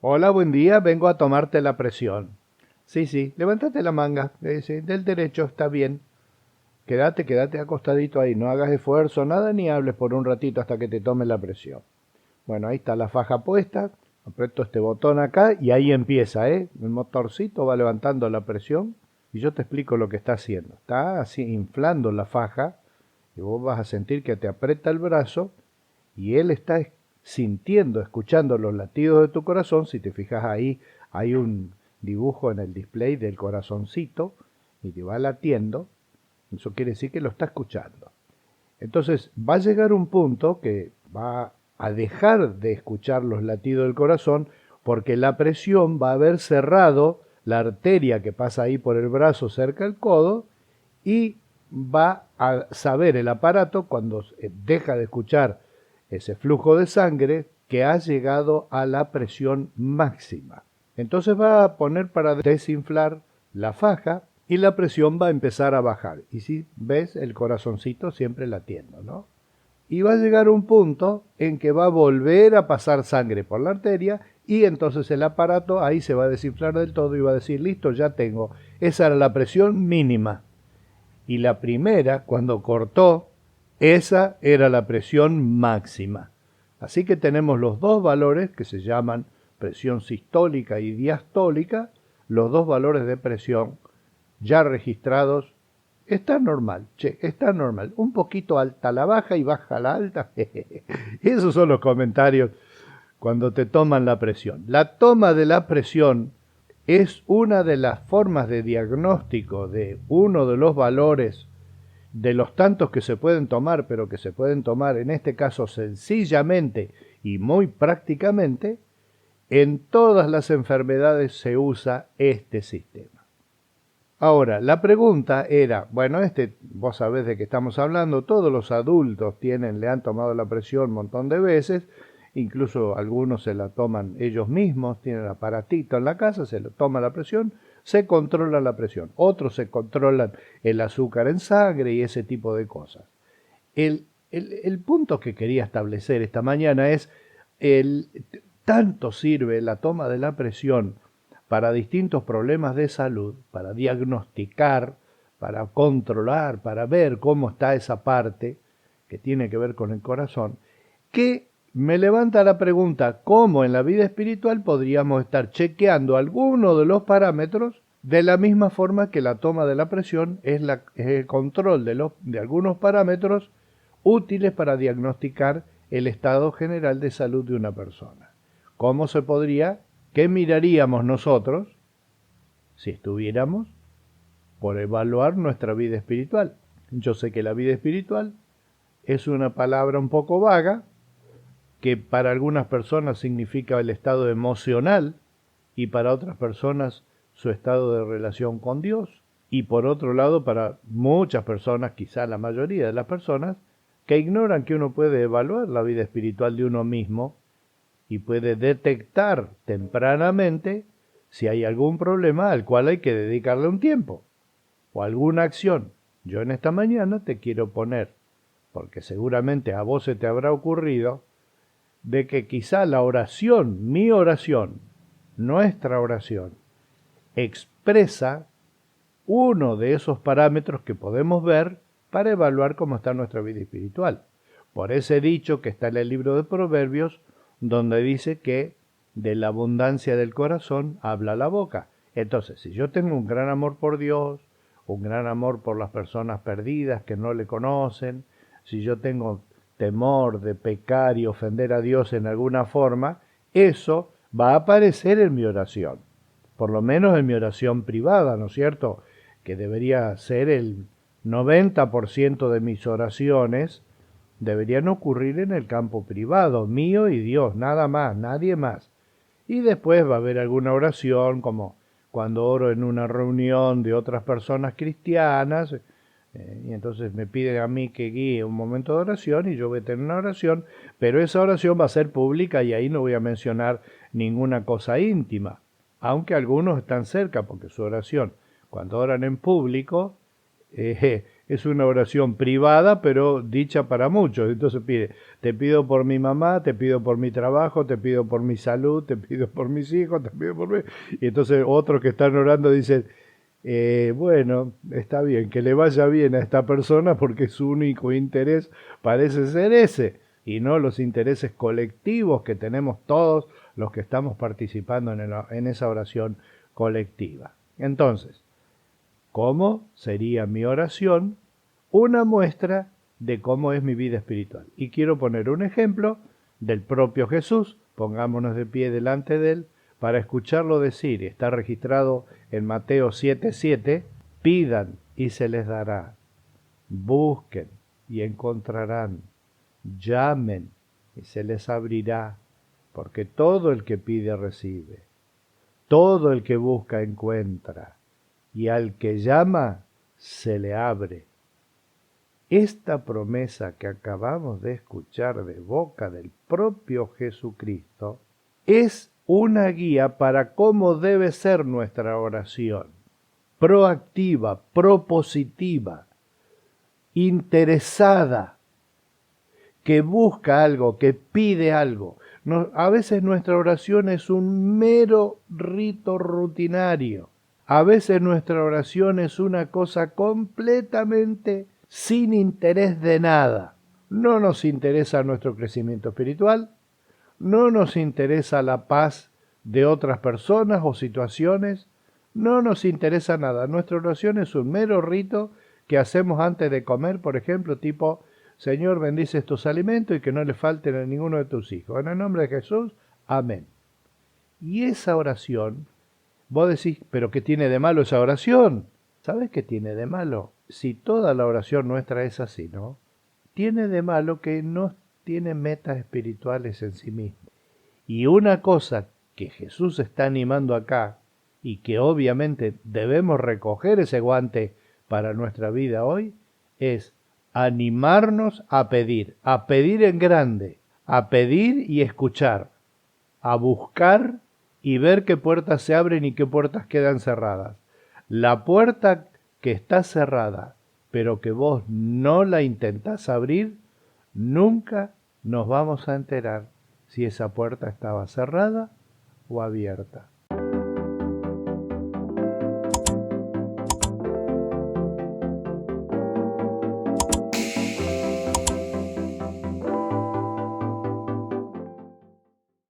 Hola, buen día, vengo a tomarte la presión. Sí, sí, levántate la manga, sí, del derecho, está bien. Quédate acostadito ahí, no hagas esfuerzo, nada, ni hables por un ratito hasta que te tome la presión. Bueno, ahí está la faja puesta, aprieto este botón acá y ahí empieza, ¿eh? El motorcito va levantando la presión y yo te explico lo que está haciendo. Está así inflando la faja y vos vas a sentir que te aprieta el brazo y él está sintiendo, escuchando los latidos de tu corazón. Si te fijas ahí, hay un dibujo en el display del corazoncito y te va latiendo. Eso quiere decir que lo está escuchando. Entonces va a llegar un punto que va a dejar de escuchar los latidos del corazón porque la presión va a haber cerrado la arteria que pasa ahí por el brazo cerca del codo y va a saber el aparato cuando deja de escuchar ese flujo de sangre que ha llegado a la presión máxima. Entonces va a poner para desinflar la faja y la presión va a empezar a bajar. Y si ves el corazoncito siempre latiendo, ¿no? Y va a llegar un punto en que va a volver a pasar sangre por la arteria y entonces el aparato ahí se va a desinflar del todo y va a decir, listo, ya tengo. Esa era la presión mínima. Y la primera, cuando cortó, esa era la presión máxima. Así que tenemos los dos valores que se llaman presión sistólica y diastólica, los dos valores de presión ya registrados. Está normal, está normal. Un poquito alta la baja y baja la alta. Esos son los comentarios cuando te toman la presión. La toma de la presión es una de las formas de diagnóstico de uno de los valores de los tantos que se pueden tomar, pero que se pueden tomar en este caso sencillamente y muy prácticamente. En todas las enfermedades se usa este sistema. Ahora, la pregunta era, bueno, vos sabés de qué estamos hablando, todos los adultos le han tomado la presión un montón de veces, incluso algunos se la toman ellos mismos, tienen aparatito en la casa, se le toma la presión, se controla la presión. Otros se controlan el azúcar en sangre y ese tipo de cosas. El punto que quería establecer esta mañana es, el, tanto sirve la toma de la presión para distintos problemas de salud, para diagnosticar, para controlar, para ver cómo está esa parte que tiene que ver con el corazón, que me levanta la pregunta, ¿cómo en la vida espiritual podríamos estar chequeando alguno de los parámetros de la misma forma que la toma de la presión es el control de algunos parámetros útiles para diagnosticar el estado general de salud de una persona? ¿Cómo se podría? ¿Qué miraríamos nosotros si estuviéramos por evaluar nuestra vida espiritual? Yo sé que la vida espiritual es una palabra un poco vaga, que para algunas personas significa el estado emocional y para otras personas su estado de relación con Dios. Y por otro lado, para muchas personas, quizá la mayoría de las personas, que ignoran que uno puede evaluar la vida espiritual de uno mismo y puede detectar tempranamente si hay algún problema al cual hay que dedicarle un tiempo o alguna acción. Yo en esta mañana te quiero poner, porque seguramente a vos se te habrá ocurrido, de que quizá la oración, mi oración, nuestra oración, expresa uno de esos parámetros que podemos ver para evaluar cómo está nuestra vida espiritual. Por ese dicho que está en el libro de Proverbios, donde dice que de la abundancia del corazón habla la boca. Entonces, si yo tengo un gran amor por Dios, un gran amor por las personas perdidas que no le conocen, si yo tengo temor de pecar y ofender a Dios en alguna forma, eso va a aparecer en mi oración, por lo menos en mi oración privada, ¿no es cierto? Que debería ser el 90% de mis oraciones, deberían ocurrir en el campo privado, mío y Dios, nada más, nadie más. Y después va a haber alguna oración, como cuando oro en una reunión de otras personas cristianas, y entonces me piden a mí que guíe un momento de oración y yo voy a tener una oración, pero esa oración va a ser pública y ahí no voy a mencionar ninguna cosa íntima, aunque algunos están cerca porque su oración, cuando oran en público, es una oración privada, pero dicha para muchos. Entonces pide, te pido por mi mamá, te pido por mi trabajo, te pido por mi salud, te pido por mis hijos, te pido por mí. Y entonces otros que están orando dicen, bueno, está bien, que le vaya bien a esta persona porque su único interés parece ser ese, y no los intereses colectivos que tenemos todos los que estamos participando en esa oración colectiva. Entonces, ¿cómo sería mi oración? Una muestra de cómo es mi vida espiritual. Y quiero poner un ejemplo del propio Jesús. Pongámonos de pie delante de él para escucharlo decir. Está registrado en Mateo 7:7. Pidan y se les dará. Busquen y encontrarán. Llamen y se les abrirá. Porque todo el que pide recibe. Todo el que busca encuentra. Y al que llama se le abre. Esta promesa que acabamos de escuchar de boca del propio Jesucristo es una guía para cómo debe ser nuestra oración. Proactiva, propositiva, interesada, que busca algo, que pide algo. A veces nuestra oración es un mero rito rutinario. A veces nuestra oración es una cosa completamente sin interés de nada. No nos interesa nuestro crecimiento espiritual, no nos interesa la paz de otras personas o situaciones, no nos interesa nada. Nuestra oración es un mero rito que hacemos antes de comer, por ejemplo, tipo, Señor, bendice estos alimentos y que no le falten a ninguno de tus hijos. En el nombre de Jesús, amén. Y esa oración, vos decís, ¿pero qué tiene de malo esa oración? ¿Sabes qué tiene de malo? Si toda la oración nuestra es así, ¿no? Tiene de malo que no tiene metas espirituales en sí mismo. Y una cosa que Jesús está animando acá, y que obviamente debemos recoger ese guante para nuestra vida hoy, es animarnos a pedir en grande, a pedir y escuchar, a buscar y ver qué puertas se abren y qué puertas quedan cerradas. La puerta que está cerrada, pero que vos no la intentás abrir, nunca nos vamos a enterar si esa puerta estaba cerrada o abierta.